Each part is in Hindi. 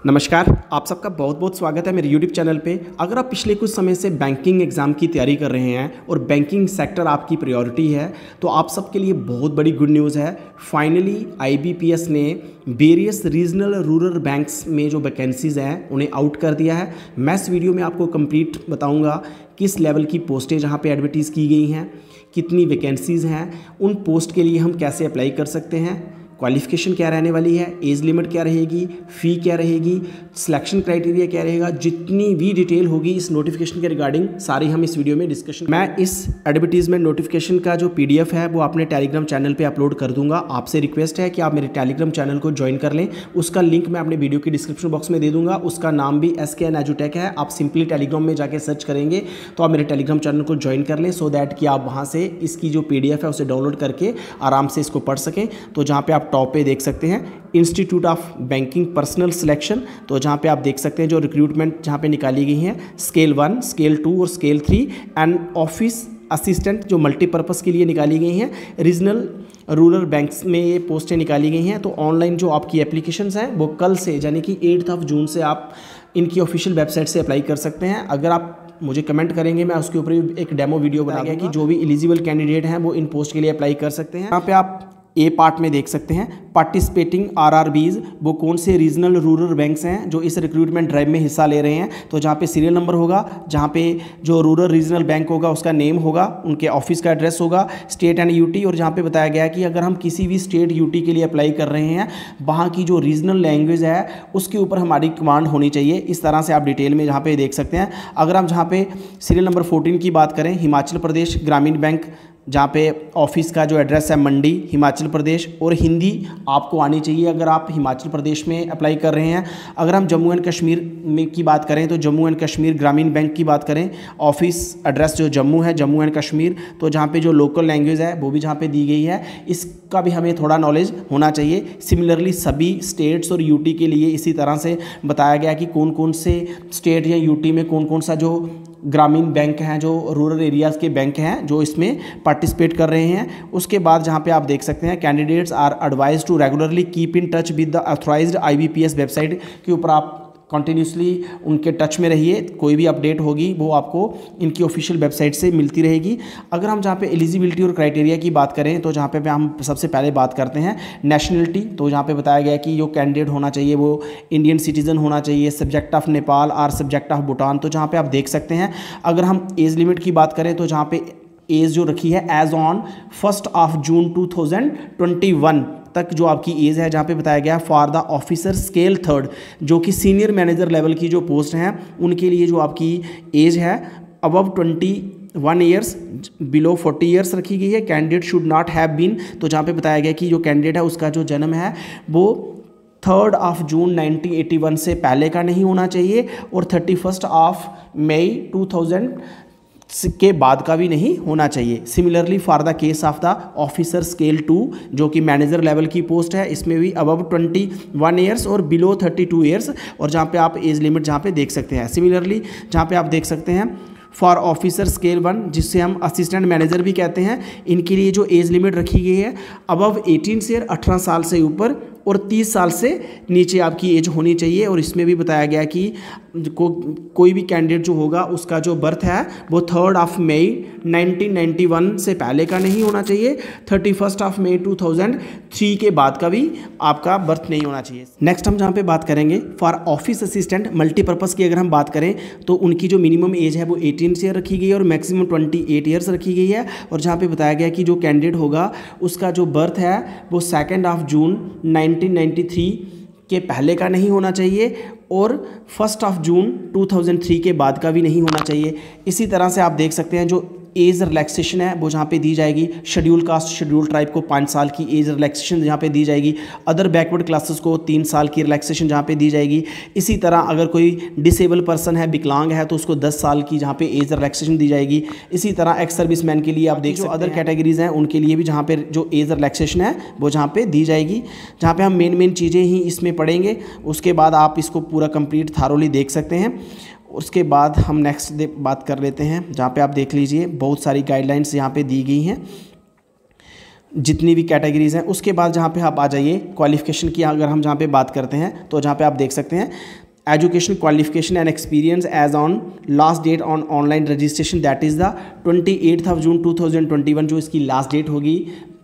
नमस्कार, आप सबका बहुत बहुत स्वागत है मेरे YouTube चैनल पे। अगर आप पिछले कुछ समय से बैंकिंग एग्ज़ाम की तैयारी कर रहे हैं और बैंकिंग सेक्टर आपकी प्रायोरिटी है, तो आप सबके लिए बहुत बड़ी गुड न्यूज़ है। फाइनली IBPS ने वेरियस रीजनल रूरल बैंक्स में जो वैकेंसीज़ हैं उन्हें आउट कर दिया है। मैं इस वीडियो में आपको कंप्लीट बताऊँगा किस लेवल की पोस्टें जहाँ पर एडवर्टीज़ की गई हैं, कितनी वैकेंसीज़ हैं, उन पोस्ट के लिए हम कैसे अप्लाई कर सकते हैं, क्वालिफिकेशन क्या रहने वाली है, एज लिमिट क्या रहेगी, फ़ी क्या रहेगी, सिलेक्शन क्राइटेरिया क्या रहेगा, जितनी भी डिटेल होगी इस नोटिफिकेशन के रिगार्डिंग सारी हम इस वीडियो में डिस्कशन। मैं इस एडवर्टीजमेंट नोटिफिकेशन का जो PDF है वो अपने टेलीग्राम चैनल पे अपलोड कर दूंगा। आपसे रिक्वेस्ट है कि आप मेरे टेलीग्राम चैनल को ज्वाइन कर लें। उसका लिंक मैं अपने वीडियो की डिस्क्रिप्शन बॉक्स में दे दूंगा। उसका नाम भी SKN एजुटेक है। आप सिंपली टेलीग्राम में जाके सर्च करेंगे तो आप मेरे टेलीग्राम चैनल को ज्वाइन कर लें, सो दैट कि आप वहाँ से इसकी जो PDF है उसे डाउनलोड करके आराम से इसको पढ़ सकें। तो जहाँ पर आप टॉप पे देख सकते हैं institute of banking personal selection, तो जहाँ पे आप देख सकते हैं जो रिक्रूटमेंट जहाँ पे निकाली गई हैं स्केल 1, स्केल 2 और स्केल 3 एंड ऑफिस असिस्टेंट जो मल्टीपर्पज़ के लिए निकाली गई हैं। रीजनल रूरल बैंक्स में ये पोस्टें निकाली गई हैं। तो ऑनलाइन जो आपकी एप्लीकेशंस हैं वो कल से यानी कि 8 जून से आप इनकी ऑफिशियल वेबसाइट से अप्लाई कर सकते हैं। अगर आप मुझे कमेंट करेंगे मैं उसके ऊपर एक डेमो वीडियो बना दूंगा कि जो भी एलिजिबल कैंडिडेट हैं वो इन पोस्ट के लिए अप्लाई कर सकते हैं। यहाँ पे आप ए पार्ट में देख सकते हैं पार्टिसिपेटिंग RRBs, वो कौन से रीजनल रूरल बैंक्स हैं जो इस रिक्रूटमेंट ड्राइव में हिस्सा ले रहे हैं। तो जहाँ पे सीरियल नंबर होगा, जहाँ पे जो रूरल रीजनल बैंक होगा उसका नेम होगा, उनके ऑफिस का एड्रेस होगा, स्टेट एंड UT, और जहाँ पे बताया गया है कि अगर हम किसी भी स्टेट UT के लिए अप्लाई कर रहे हैं वहाँ की जो रीजनल लैंग्वेज है उसके ऊपर हमारी कमांड होनी चाहिए। इस तरह से आप डिटेल में जहाँ पे देख सकते हैं। अगर हम जहाँ पे सीरियल नंबर 14 की बात करें, हिमाचल प्रदेश ग्रामीण बैंक, जहाँ पे ऑफिस का जो एड्रेस है मंडी हिमाचल प्रदेश, और हिंदी आपको आनी चाहिए अगर आप हिमाचल प्रदेश में अप्लाई कर रहे हैं। अगर हम जम्मू एंड कश्मीर में की बात करें तो जम्मू एंड कश्मीर ग्रामीण बैंक की बात करें, ऑफिस एड्रेस जो जम्मू है, जम्मू एंड कश्मीर, तो जहाँ पे जो लोकल लैंग्वेज है वो भी जहाँ पे दी गई है इसका भी हमें थोड़ा नॉलेज होना चाहिए। सिमिलरली सभी स्टेट्स और UT के लिए इसी तरह से बताया गया कि कौन कौन से स्टेट या UT में कौन कौन सा जो ग्रामीण बैंक हैं, जो रूरल एरियाज़ के बैंक हैं जो इसमें पार्टिसिपेट कर रहे हैं। उसके बाद जहाँ पे आप देख सकते हैं candidates are advise to regularly keep in touch with the authorised IBPS website के ऊपर आप कंटिन्यूसली उनके टच में रहिए। कोई भी अपडेट होगी वो आपको इनकी ऑफिशियल वेबसाइट से मिलती रहेगी। अगर हम जहाँ पे एलिजिबिलिटी और क्राइटेरिया की बात करें तो जहाँ पे हम सबसे पहले बात करते हैं नेशनलिटी, तो जहाँ पे बताया गया है कि जो कैंडिडेट होना चाहिए वो इंडियन सिटीज़न होना चाहिए, सब्जेक्ट ऑफ नेपाल और सब्जेक्ट ऑफ भूटान। तो जहाँ पर आप देख सकते हैं अगर हम एज लिमिट की बात करें तो जहाँ पे एज जो रखी है एज ऑन 1 जून 2021 तक जो आपकी एज है, जहाँ पे बताया गया फॉर द ऑफिसर स्केल 3 जो कि सीनियर मैनेजर लेवल की जो पोस्ट हैं उनके लिए जो आपकी एज है अबव 21 ईयर्स बिलो 40 ईयर्स रखी गई है। Candidate should not have been, तो जहाँ पे बताया गया कि जो कैंडिडेट है उसका जो जन्म है वो 3 जून 1981 से पहले का नहीं होना चाहिए और 31 मई 2000 के बाद का भी नहीं होना चाहिए। Similarly for the case of the officer scale 2 जो कि मैनेजर लेवल की पोस्ट है, इसमें भी अबव 21 ईयर्स और बिलो 32 ईयर्स, और जहाँ पे आप एज लिमिट जहाँ पे देख सकते हैं। सिमिलरली जहाँ पे आप देख सकते हैं फॉर ऑफिसर स्केल 1 जिससे हम असिस्टेंट मैनेजर भी कहते हैं, इनके लिए जो एज लिमिट रखी गई है अबव 18 से 18 साल से ऊपर और 30 साल से नीचे आपकी एज होनी चाहिए। और इसमें भी बताया गया कि कोई भी कैंडिडेट जो होगा उसका जो बर्थ है वो 3 मई 1991 से पहले का नहीं होना चाहिए, 31 मई 2003 के बाद का भी आपका बर्थ नहीं होना चाहिए। नेक्स्ट हम जहाँ पे बात करेंगे फॉर ऑफिस असिस्टेंट मल्टीपर्पज़ की अगर हम बात करें तो उनकी जो मिनिमम एज है वो 18 ईयर रखी गई है और मैक्सिमम 28 ईयर्स रखी गई है। और जहाँ पे बताया गया कि जो कैंडिडेट होगा उसका जो बर्थ है वो 2 जून 1993 के पहले का नहीं होना चाहिए और 1 जून 2003 के बाद का भी नहीं होना चाहिए। इसी तरह से आप देख सकते हैं जो एज रिलैक्सेशन है वो जहाँ पे दी जाएगी, शेड्यूल कास्ट शेड्यूल ट्राइब को 5 साल की एज रिलैक्सेशन जहाँ पे दी जाएगी, अदर बैकवर्ड क्लासेस को 3 साल की रिलैक्सेशन जहाँ पे दी जाएगी। इसी तरह अगर कोई डिसेबल पर्सन है, विकलांग है, तो उसको 10 साल की जहाँ पे एज रिलैक्सेशन दी जाएगी। इसी तरह एक्स सर्विस मैन के लिए आप देख सकते हैं, अदर कैटेगरीज हैं उनके लिए भी जहाँ पे जो एज रिलैक्सेशन है वो जहाँ पे दी जाएगी। जहाँ पे हम मेन चीज़ें ही इसमें पढ़ेंगे, उसके बाद आप इसको पूरा कंप्लीट थारोली देख सकते हैं। उसके बाद हम नेक्स्ट बात कर लेते हैं जहाँ पे आप देख लीजिए बहुत सारी गाइडलाइंस यहाँ पे दी गई हैं। जितनी भी कैटेगरीज हैं। उसके बाद जहाँ पे आप आ जाइए क्वालिफिकेशन की, अगर हम जहाँ पे बात करते हैं तो जहाँ पे आप देख सकते हैं education qualification and experience as on last date on online registration that is the 28 June 2021, जो इसकी लास्ट डेट होगी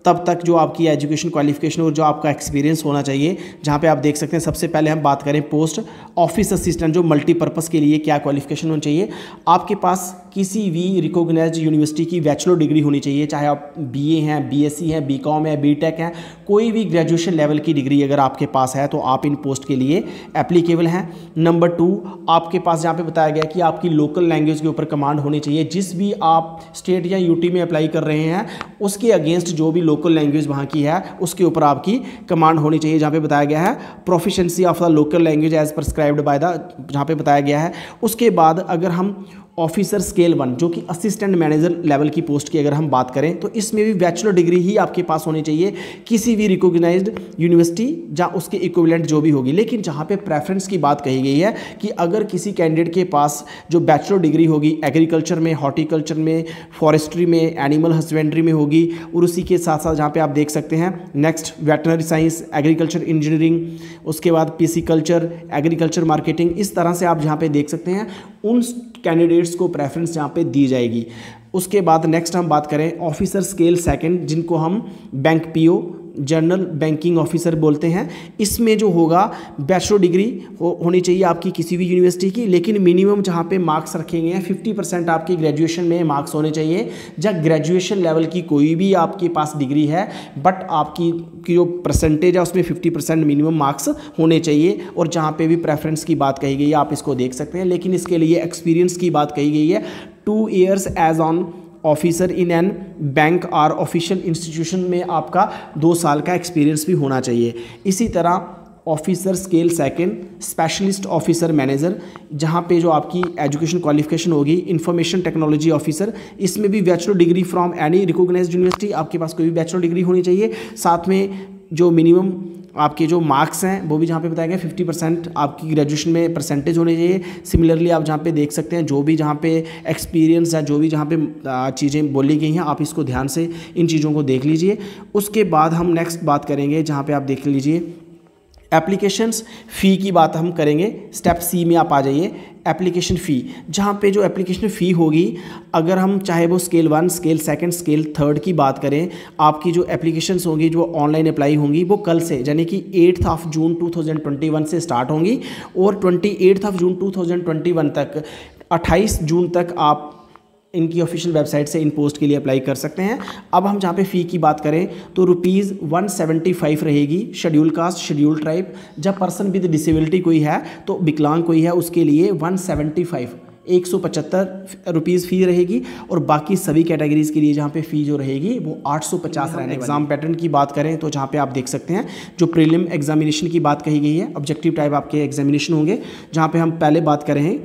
तब तक जो आपकी एजुकेशन क्वालिफिकेशन और जो आपका एक्सपीरियंस होना चाहिए। जहाँ पे आप देख सकते हैं सबसे पहले हम बात करें पोस्ट ऑफिस असिस्टेंट, जो मल्टीपर्पज़ के लिए क्या क्वालिफिकेशन होनी चाहिए। आपके पास किसी भी रिकॉग्नाइज्ड यूनिवर्सिटी की बैचलर डिग्री होनी चाहिए, चाहे आप बीए हैं, बीएससी हैं, बीकॉम है, बीटेक हैं, कोई भी ग्रेजुएशन लेवल की डिग्री अगर आपके पास है तो आप इन पोस्ट के लिए एप्लीकेबल हैं। नंबर 2, आपके पास जहाँ पे बताया गया कि आपकी लोकल लैंग्वेज के ऊपर कमांड होनी चाहिए। जिस भी आप स्टेट या यूटी में अप्लाई कर रहे हैं उसके अगेंस्ट जो भी लोकल लैंग्वेज वहाँ की है उसके ऊपर आपकी कमांड होनी चाहिए। जहाँ पे बताया गया है proficiency of the local language as prescribed by the, जहाँ पे बताया गया है। उसके बाद अगर हम ऑफिसर स्केल 1 जो कि असिस्टेंट मैनेजर लेवल की पोस्ट की अगर हम बात करें तो इसमें भी बैचलर डिग्री ही आपके पास होनी चाहिए किसी भी रिकॉग्नाइज्ड यूनिवर्सिटी या उसके इक्विवेलेंट जो भी होगी। लेकिन जहाँ पे प्रेफरेंस की बात कही गई है कि अगर किसी कैंडिडेट के पास जो बैचलर डिग्री होगी एग्रीकल्चर में, हॉर्टिकल्चर में, फॉरेस्ट्री में, एनिमल हस्बेंड्री में होगी, और उसी के साथ साथ जहाँ पे आप देख सकते हैं next veterinary science, agriculture engineering, उसके बाद पिसिकल्चर, एग्रीकल्चर मार्केटिंग, इस तरह से आप जहाँ पे देख सकते हैं उन कैंडिडेट्स को प्रेफरेंस यहाँ पे दी जाएगी। उसके बाद नेक्स्ट हम बात करें ऑफिसर स्केल 2 जिनको हम bank PO general banking officer बोलते हैं। इसमें जो होगा बैचलर डिग्री होनी चाहिए आपकी किसी भी यूनिवर्सिटी की, लेकिन मिनिमम जहाँ पे मार्क्स रखे गए हैं 50% आपकी ग्रेजुएशन में मार्क्स होने चाहिए। जब ग्रेजुएशन लेवल की कोई भी आपके पास डिग्री है बट आपकी जो परसेंटेज है उसमें 50% मिनिमम मार्क्स होने चाहिए। और जहाँ पे भी प्रेफरेंस की बात कही गई है आप इसको देख सकते हैं, लेकिन इसके लिए एक्सपीरियंस की बात कही गई है 2 years as on officer in an bank और ऑफिशियल इंस्टीट्यूशन में आपका 2 साल का एक्सपीरियंस भी होना चाहिए। इसी तरह officer scale 2 specialist officer manager, जहाँ पे जो आपकी एजुकेशन क्वालिफिकेशन होगी इंफॉर्मेशन टेक्नोलॉजी ऑफिसर, इसमें भी bachelor degree from any recognised university, आपके पास कोई भी बैचलर डिग्री होनी चाहिए। साथ में जो मिनिमम आपके जो मार्क्स हैं वो भी जहाँ पे बताया गया 50% आपकी ग्रेजुएशन में परसेंटेज होने चाहिए। सिमिलरली आप जहाँ पे देख सकते हैं जो भी जहाँ पे एक्सपीरियंस या जो भी जहाँ पे चीज़ें बोली गई हैं आप इसको ध्यान से इन चीज़ों को देख लीजिए। उसके बाद हम नेक्स्ट बात करेंगे जहाँ पे आप देख लीजिए एप्लीकेशंस फ़ी की बात हम करेंगे। स्टेप सी में आप आ जाइए एप्लीकेशन फ़ी, जहाँ पे जो एप्लीकेशन फ़ी होगी अगर हम चाहे वो स्केल 1, स्केल 2, स्केल 3 की बात करें, आपकी जो एप्लीकेशंस होंगी जो ऑनलाइन अप्लाई होंगी वो कल से यानी कि 8 जून 2021 से स्टार्ट होंगी और 28 जून 2021 तक 28 जून तक आप इनकी ऑफिशियल वेबसाइट से इन पोस्ट के लिए अप्लाई कर सकते हैं। अब हम जहाँ पे फ़ी की बात करें तो ₹175 रहेगी शेड्यूल कास्ट, शेड्यूल ट्राइब। जब पर्सन विद डिसेबिलिटी कोई है तो विकलांग कोई है उसके लिए 175 रुपीज़ फ़ी रहेगी। और बाकी सभी कैटेगरीज़ के लिए जहाँ पे फ़ी जो रहेगी वो 850 रहने। एग्जाम पैटर्न की बात करें तो जहाँ पे आप देख सकते हैं जो प्रीलिम एग्जामिनेशन की बात कही गई है, ऑब्जेक्टिव टाइप आपके एग्जामिनेशन होंगे। जहाँ पे हम पहले बात करें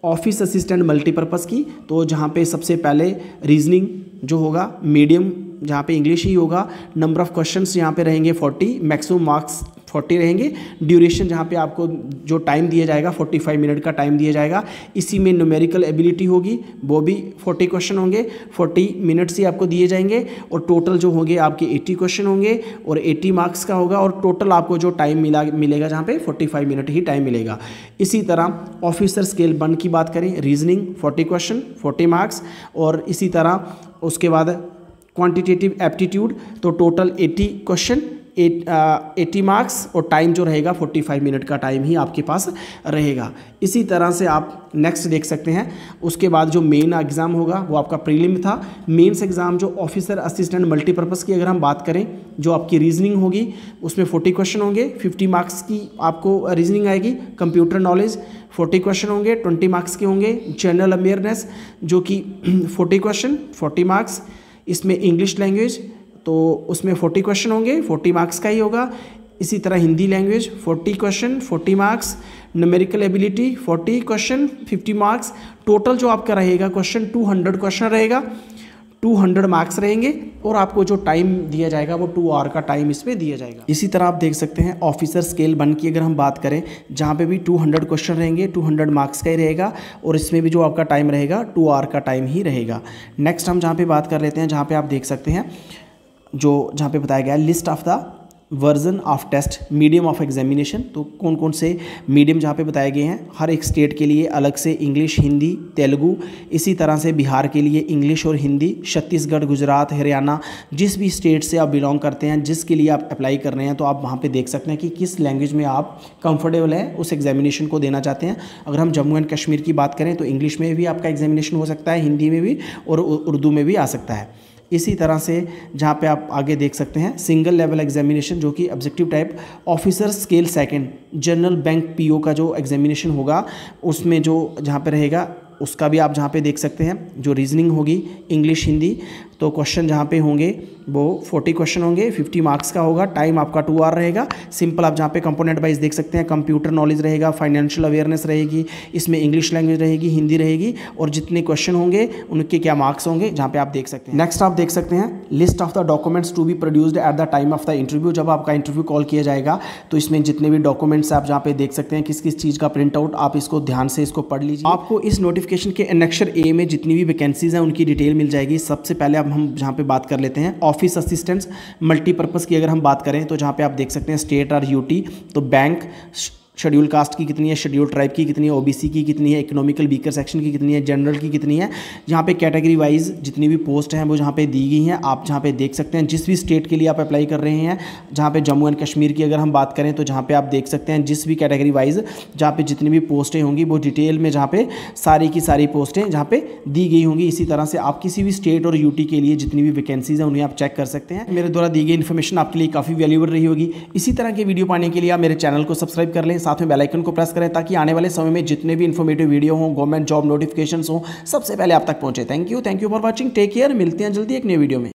ऑफिस असिस्टेंट मल्टीपर्पज़ की, तो जहाँ पे सबसे पहले रीजनिंग जो होगा मीडियम जहाँ पे इंग्लिश ही होगा। नंबर ऑफ़ क्वेश्चंस यहाँ पे रहेंगे 40, मैक्सिमम मार्क्स 40 रहेंगे। ड्यूरेशन जहाँ पे आपको जो टाइम दिया जाएगा 45 मिनट का टाइम दिया जाएगा। इसी में न्यूमेरिकल एबिलिटी होगी, वो भी 40 क्वेश्चन होंगे, 40 मिनट्स ही आपको दिए जाएंगे। और टोटल जो होंगे आपके 80 क्वेश्चन होंगे और 80 मार्क्स का होगा। और टोटल आपको जो टाइम मिलेगा जहाँ पे 45 मिनट ही टाइम मिलेगा। इसी तरह ऑफिसर स्केल 1 की बात करें, रीजनिंग 40 क्वेश्चन 40 मार्क्स। और इसी तरह उसके बाद क्वांटिटेटिव एप्टीट्यूड तो टोटल 80 क्वेश्चन 80 मार्क्स और टाइम जो रहेगा 45 मिनट का टाइम ही आपके पास रहेगा। इसी तरह से आप नेक्स्ट देख सकते हैं। उसके बाद जो मेन एग्ज़ाम होगा वो आपका प्रीलिम था। मेंस एग्ज़ाम जो ऑफिसर असिस्टेंट मल्टीपर्पज़ की अगर हम बात करें, जो आपकी रीजनिंग होगी उसमें 40 क्वेश्चन होंगे, 50 मार्क्स की आपको रीजनिंग आएगी। कंप्यूटर नॉलेज 40 क्वेश्चन होंगे, 20 मार्क्स के होंगे। जनरल अवेयरनेस जो कि 40 क्वेश्चन 40 मार्क्स। इसमें इंग्लिश लैंग्वेज तो उसमें 40 क्वेश्चन होंगे, 40 मार्क्स का ही होगा। इसी तरह Hindi language 40 question 40 marks. Numerical ability 40 question 50 marks. Total जो आपका रहेगा क्वेश्चन 200 क्वेश्चन रहेगा, 200 मार्क्स रहेंगे। और आपको जो टाइम दिया जाएगा वो 2 आवर का टाइम इसमें दिया जाएगा। इसी तरह आप देख सकते हैं ऑफिसर स्केल 1 की अगर हम बात करें, जहाँ पे भी 200 क्वेश्चन रहेंगे, 200 मार्क्स का ही रहेगा। और इसमें भी जो आपका टाइम रहेगा 2 आवर का टाइम ही रहेगा। नेक्स्ट हम जहाँ पे बात कर लेते हैं, जहाँ पे आप देख सकते हैं जो जहाँ पे बताया गया है list of the version of test medium of examination, तो कौन कौन से मीडियम जहाँ पे बताए गए हैं हर एक स्टेट के लिए अलग से, इंग्लिश, हिंदी, तेलुगु, इसी तरह से बिहार के लिए इंग्लिश और हिंदी, छत्तीसगढ़, गुजरात, हरियाणा, जिस भी स्टेट से आप बिलोंग करते हैं, जिसके लिए आप अप्लाई कर रहे हैं, तो आप वहाँ पे देख सकते हैं कि किस लैंग्वेज में आप कंफर्टेबल हैं उस एग्जामिनेशन को देना चाहते हैं। अगर हम जम्मू एंड कश्मीर की बात करें तो इंग्लिश में भी आपका एग्जामिनेशन हो सकता है, हिंदी में भी और उर्दू में भी आ सकता है। इसी तरह से जहाँ पे आप आगे देख सकते हैं सिंगल लेवल एग्जामिनेशन जो कि objective type officer scale second general bank PO का जो एग्जामिनेशन होगा उसमें जो जहाँ पे रहेगा उसका भी आप जहाँ पे देख सकते हैं जो रीजनिंग होगी इंग्लिश, हिंदी, तो क्वेश्चन जहाँ पे होंगे वो 40 क्वेश्चन होंगे, 50 मार्क्स का होगा, टाइम आपका 2 आवर रहेगा। सिंपल आप जहाँ पे कंपोनेंट वाइज देख सकते हैं कंप्यूटर नॉलेज रहेगा, फाइनेंशियल अवेयरनेस रहेगी, इसमें इंग्लिश लैंग्वेज रहेगी, हिंदी रहेगी, और जितने क्वेश्चन होंगे उनके क्या मार्क्स होंगे जहाँ पे आप देख सकते हैं। नेक्स्ट आप देख सकते हैं list of the documents to be produced at the time of the interview. जब आपका इंटरव्यू कॉल किया जाएगा तो इसमें जितने भी डॉक्यूमेंट्स आप जहाँ पे देख सकते हैं किस किस चीज़ का प्रिंट आउट, आप इसको ध्यान से इसको पढ़ लीजिए। आपको इस नोटिफिकेशन के एनेक्सर ए में जितनी भी वैकेंसीज हैं उनकी डिटेल मिल जाएगी। सबसे पहले अब हम जहाँ पे बात कर लेते हैं ऑफिस असिस्टेंट्स मल्टीपर्पज़ की अगर हम बात करें तो जहाँ पे आप देख सकते हैं स्टेट और यूटी, तो बैंक शेड्यूल कास्ट की कितनी है, शेड्यूल ट्राइब की कितनी है, ओबीसी की कितनी है, इकोनॉमिकल वीकर सेक्शन की कितनी है, जनरल की कितनी है, जहाँ पे कैटेगरी वाइज जितनी भी पोस्ट हैं वो जहाँ पे दी गई हैं आप जहाँ पे देख सकते हैं। जिस भी स्टेट के लिए आप अप्लाई कर रहे हैं, जहाँ पे जम्मू एंड कश्मीर की अगर हम बात करें तो जहाँ पे आप देख सकते हैं जिस भी कैटेगरी वाइज जहाँ पे जितनी भी पोस्टें होंगी वो डिटेल में जहाँ पे सारी की सारी पोस्टें जहाँ पे दी गई होंगी। इसी तरह से आप किसी भी स्टेट और यूटी के लिए जितनी भी वैकेंसीज हैं उन्हें आप चेक कर सकते हैं। मेरे द्वारा दी गई इन्फॉर्मेशन आपके लिए काफ़ी वैल्यूएबल रही होगी। इसी तरह के वीडियो पाने के लिए आप मेरे चैनल को सब्सक्राइब कर लें, साथ में बेल आइकन को प्रेस करें ताकि आने वाले समय में जितने भी इन्फॉर्मेटिव वीडियो हों, गवर्नमेंट जॉब नोटिफिकेशंस हों, सबसे पहले आप तक पहुंचे। Thank you for watching, take care, मिलते हैं जल्दी एक नई वीडियो में।